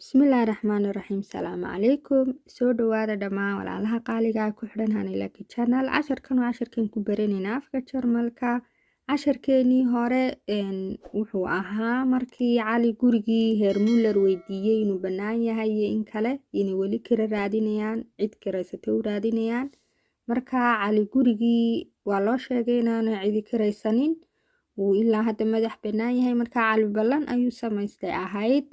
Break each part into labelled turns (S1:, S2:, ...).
S1: Bismillaahi Raxmaani Raxiim. Salaamu calaykum. Soo dhawaada dhammaan walaalaha qaaliga ah ku xidhan Hanilaki Channel. Casharkan waa casharkeen ku baranaynaa afka Jarmalka. Casharkeenii hore wuxuu ahaa markii Cali gurigii Heer Muller weydiiyey inuu bannaan yahay iyo in kale inay weli kira raadinayaan, cid kiraysatay u raadinayaan. Markaa Cali gurigii waa loo sheegay inaanu cidi kiraysanin, uu ilaa hadda madax bannaan yahay. Markaa Cali ballan ayuu samaystay ahayd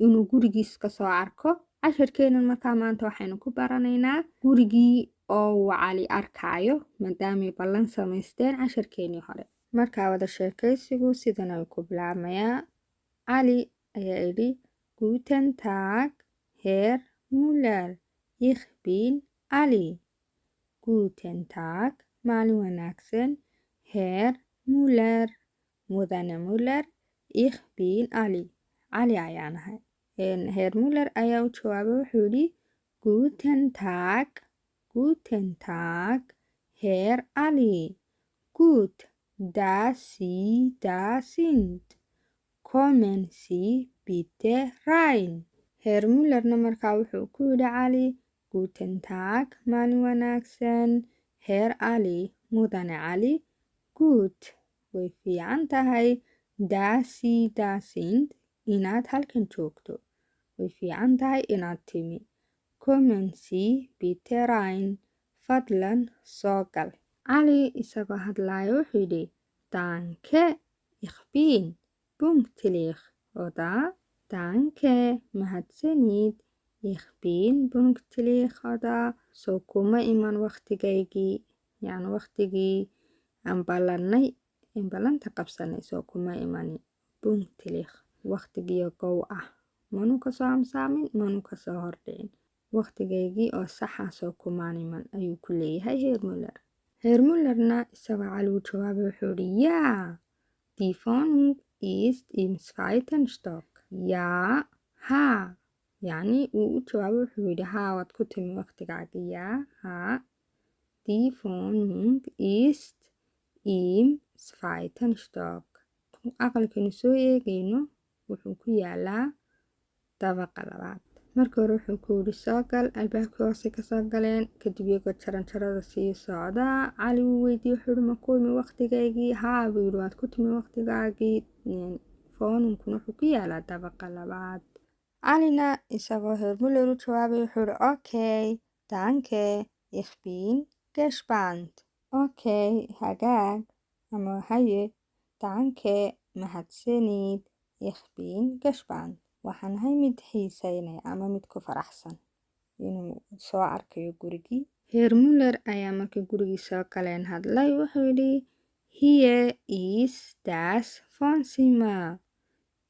S1: inuu gurigiis ka soo arko. Casharkeenan markaa maanta waxaynu ku baranaynaa gurigii oo uu Cali arkaayo maadaamay ballan samaysteen casharkeenii hore. Markaa wada sheekaysigu sidan ay ku bilaabmayaa. Cali ayaa idhi Guten Tag Herr Muller, ich bin Cali. Guten Tag, maalin wanaagsan, Herr Muller, mudane Muller, ich bin Cali. Cali ayaan ahay. Herr Muller ayaa u jawaabay wuxuu yidhi Guten Tag, Guten Tag, Herr Cali. Gut, dass Sie da sind. Kommen Sie bitte rein. Herr Mullerna markaa wuxuu ku yidhi Cali Guten Tag, maalin wanaagsan, Herr Cali, mudane Cali. Gut, way fiican tahay, dass Sie da sind, inaad halkan joogto. Way fiican tahay inaad timi. Kommen Sie bitte rein, fadlan soo gal. Cali isagoo hadlaayo wuxuu yidhi Danke, ich bin pünktlich. Oda Danke, mahadsanid, ich bin pünktlich. Oda soo kuma iman waqtigaygii, yacni waqtigii aan ballanta qabsanay soo kuma imani. Pünktlich, waqtigii gow ah. Manu ka soo amsaamin, manu ka soo hordhicin. Waqtigaygii oo saxa soo kumaan iman ayuu ku leeyahay Herr Muller. Herr Mullerna isagoo Cali u jawaabay wuxuu yidhi Yaa, die Wohnung ist im zweiten Stock. Yaa, haa, yacni uu u jawaabay wuxuu yidhi haa waad ku timi waqtigaagii. Yaa, haa, die Wohnung ist im zweiten Stock. Aqalkanu soo eegayno wuxuu ku yaalaa dabaqa labaad. Marka hore wuxuu ku yidhi soo gal, albaabkii hoose ka soo galeen, kadib iyagoo jaranjarada sii socdaa. Cali wuu weydiiyey wuxuu yidhi ma ku imi waqtigaygii? Haa buu yidhi waad ku timi waqtigaagii. Foonunkuna wuxuu ku yaalaa dabaqa labaad. Calina isagoo Herr Muller u jawaabay wuxuu yidhi Okay, danke, ich bin gespannt. Okay, hagaag ama haye, danke, mahadsanid, ich bin gespannt. Waxaan ahay mid xiisaynaya ama mid ku faraxsan inuu soo arkayo gurigii. Herr Muller ayaa markii gurigii soo galeen hadlay wuxuu yidhi Hier ist das Wohnzimmer.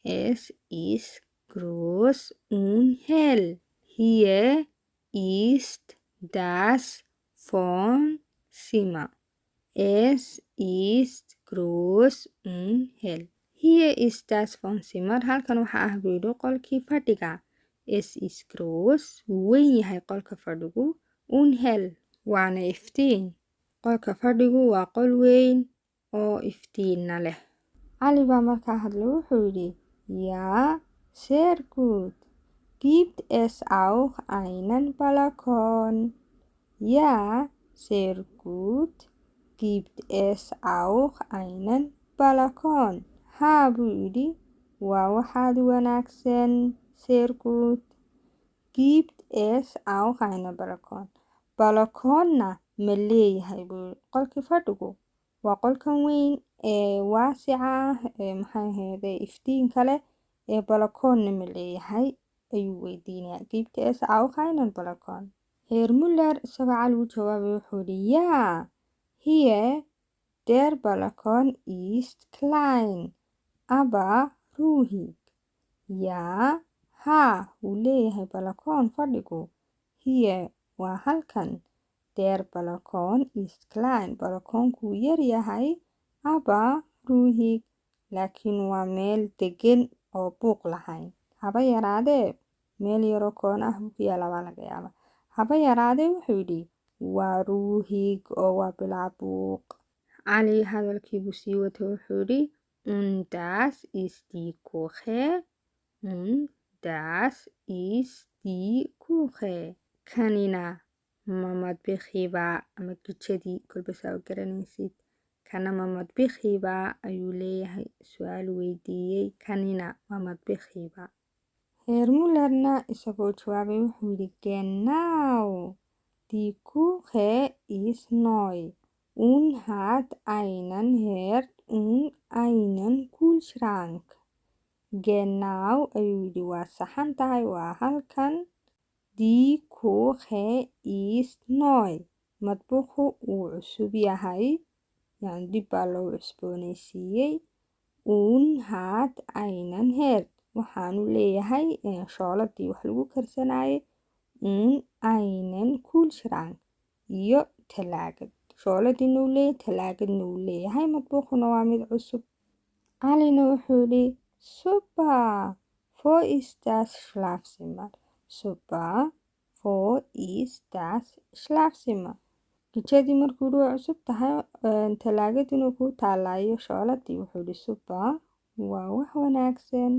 S1: Es ist groß und hell. Hier ist das Wohnzimmer. Es ist groß und hell. Hier ist das Wohnzimmer. Halkan waxaa ah buu yidhi qolkii fadhiga. Es ist groß, wuu weyn yahay qolka fadhigu. Und hell, waana iftiin. Qolka fadhigu waa qol weyn oo iftiinna leh. Cali baa markaa hadlay wuxuu yidhi Yaa, sehr gut. Gibt es auch einen Balkon? Ja, sehr gut. Gibt es auch einen Balkon? Haa buu yidhi waa waxaad wanaagsan. Sehr gut. Gibt es auch einen Balkon? Balkonna ma leeyahay buu yidhi qolkii fadhigu waa qolkan weyn ee waasica ah ee maxay ahayde iftiinka leh ee balkonna ma leeyahay ayuu weydiinayaa. Gibt es auch einen Balkon? Herr Muller isagoo Cali u jawaabay wuxuu yidhi Yaa, hier der Balkon ist klein, aber ruhig. Yaa, haa, wuu leeyahay balkoon fadhigu. Hier waa halkan. Der Balkon ist klein, balkoonku wuu yar yahay, aber ruhig, laakiin waa meel degan oo buuq lahayn. Haba yaraadee meel yaroo koon ah buu ku yaalaa waa laga yaabaa. Haba yaraadee wuxuu yidhi waa ruhig oo waa bilaa buuq. Cali hadalkii buu sii watay wuxuu yidhi Und das ist die Küche und das ist die Küche kanina ma madbixiiba ama kijadii kolba saa u garanaysid kana ma madbixiiba ayuu leeyahay su-aal weydiiyey kanina ma madbixiiba Herr Müllerna isagoo jawaabay wuxuu yidhi genau die Küche ist neu und hat einen Herd und einen Kühlschrank genau ayuu yidhi waa saxan tahay waa halkan die Küche ist neu madbuxu wuu cusub yahay yani dib baa loo cusboonaysiiyey und hat einen Herd waxaanu leeyahay shooladii wax lagu karsanayay und einen Kühlschrank iyo talaagad shooladiina uu leeyahay talaagadna uu leeyahay madbuxuna waa mid cusub calina wuxuu yidhi super wo ist das Schlafzimmer super wo ist das Schlafzimmer kijadii markuu yidhi waa cusub tahay talaagadina kuu taalaayo shooladii wuxuu yidhi super waa wax wanaagsan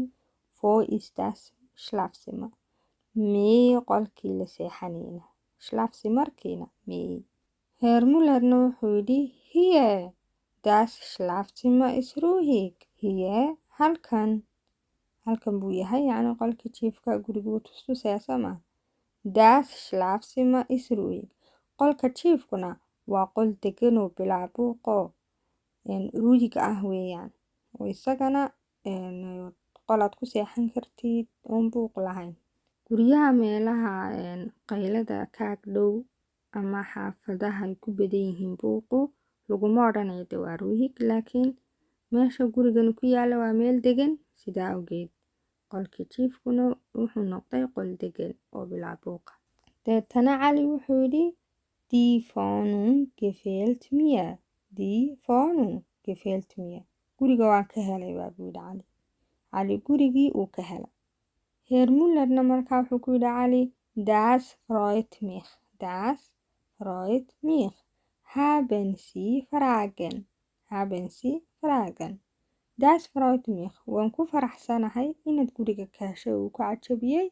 S1: wo ist das Schlafzimmer mee qolkii la seexanayna Schlafzimmerkiina mee Herr Müllerna wuxuu yidhi hier das Schlafzimmer ist ruhig hier halkan buu yahay yacni qolkii jiifka guriga wuu tustusaya soo maha das Schlafzimmer ist ruhig qolka jiifkuna waa qol degan oo bilaa buuqoo ruhig ah weeyaan oo isagana qolaad ku seexan kartid oon buuq lahayn guryaha meelaha qaylada kaag dhow ama xaafadaha ay ku badan yihiin buuqu laguma odhanayo de waa ruhig laakiin meesha gurigan ku yaala waa meel degan sidaa awgeed qolka jiifkuna wuxuu noqday qol degan oo bilaa buuqa deetana cali wuxuu yidhi die Wohnung gefällt mir die Wohnung gefällt mir guriga waan ka helay baa buu yidhi cali gurigii uu ka helay Herr Müllerna markaa wuxuu ku yidhi cali das freut mich haben Sie Fragen das freut mich waan ku faraxsanahay inaad guriga ka heshay uu ku cajabiyey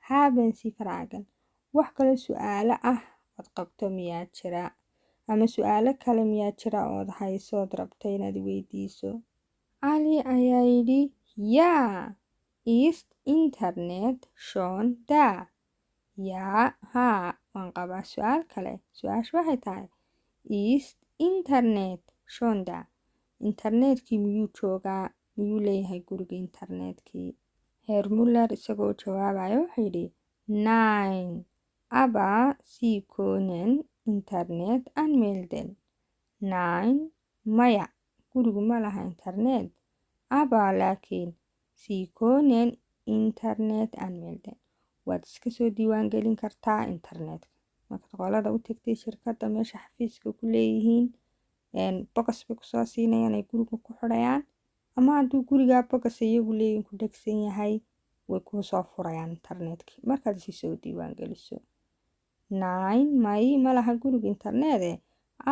S1: haben Sie Fragen wax kale su-aalo ah ood qabto miyaa jira ama su-aalo kale miyaa jira ood haysood rabto inaad weydiiso cali ayaa yidhi yaa ist Internet schon da yaa haa waan qabaa su-aal kale su-aashu waxay tahay ist Internet schon da internetkii miyuu joogaa miyuu leeyahay guriga internetkii Herr Müller isagoo jawaabaya wuxuu yidhi nein aber Sie können Internet anmelden nein maya gurigu ma laha internet aber laakiin Sie können Internet anmelden waad iska soo diiwaan gelin kartaa internetka markaad qolada u tagtay shirkadda meesha xafiiska ku leeyihiin bogas bay kusoo siinayaan ay guriga ku xidhayaan ama hadduu gurigaa bogas iyagu leeyihin ku dhegsan yahay way kuu soo furayaan internetkii markaad isi soo diiwaan geliso nein may ma laha guriga internete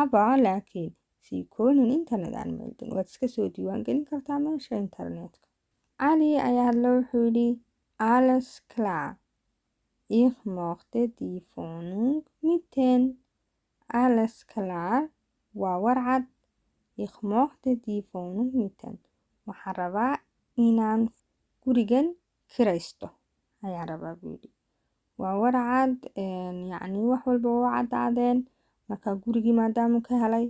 S1: aber laakiin Sie können Internet anmelden waad iska soo diiwaan gelin kartaa meesha internetka cali ayaa hadla wuxuu yidhi alles klar ich möchte die Wohnung mieten alles klar waa warcad ich möchte die Wohnung mieten waxaan rabaa inaan gurigan kiraysto ayaan rabaa buu yidhi waa warcad yacni wax walba waa caddaadeen markaa gurigii maadaamuu ka helay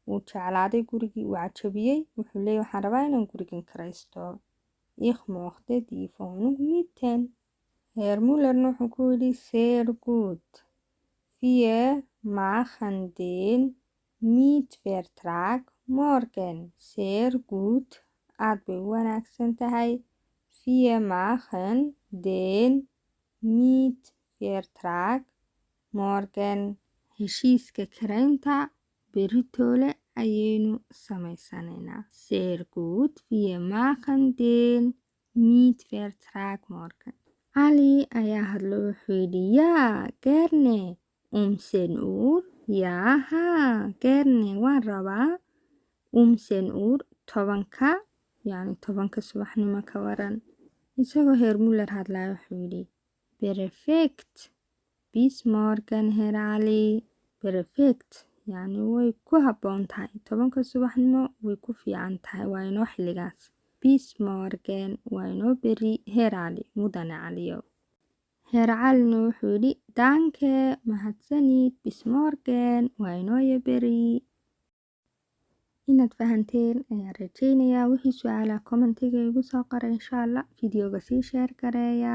S1: wuu jeclaaday gurigii wuu cajabiyey wuxuu leeyahay waxaan rabaa inaan gurigan kiraysto ich möchte die Wohnung mieten Herr Müllerna wuxuu ku yidhi sehr gut wir machen den Mietvertrag morgen sehr gut aad bay u wanaagsan tahay wir machen den Mietvertrag morgen heshiiska kiraynta beritoole ayaynu samaysanaynaa sehr gut wir machen den Mietvertrag morgen cali ayaa hadlo wuxuu yidhi yaa gerne 10 Uhr yaa haa gerne waan rabaa 10 Uhr 10ka yacni 10ka subaxnimo ka waran isagoo Herr Müller hadlaya wuxuu yidhi perfect. Bis morgen Herr Ali. Perfect yacni way ku habboon tahay 10 subaxnimo way ku fiican tahay waa inoo xilligaas. Bis morgen waa inoo beri Herr Ali mudane caliyow. Herr calina wuxuu yidhi danke mahadsanid bis morgen waa inoo beri. inaad fahanteen ayaan rajeynayaa. wixii su-aalaha commentiga igu soo qora insha allah. videoga sii share gareeya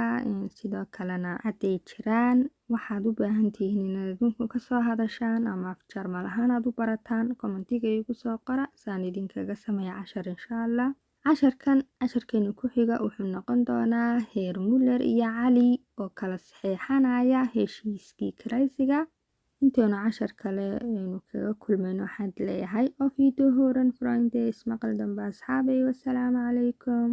S1: sidoo kalena hadday jiraan waxaad u baahan tihiin inaad adinku kasoo hadashaan ama af jarmal ahaan aad u barataan commentiga igu soo qora saan idinkaga sameeya cashar insha allah. casharkeena ku xiga wuxuu noqon doonaa Herr Muller iyo Cali oo kala saxeexanaya heshiiskii kiraysiga. inteenu cashar kale aynu kaga kulmayno waxaan leeyahay auf Wiederhören Freunde. ismaqal dambe asxaabay. wassalaamu calaykum.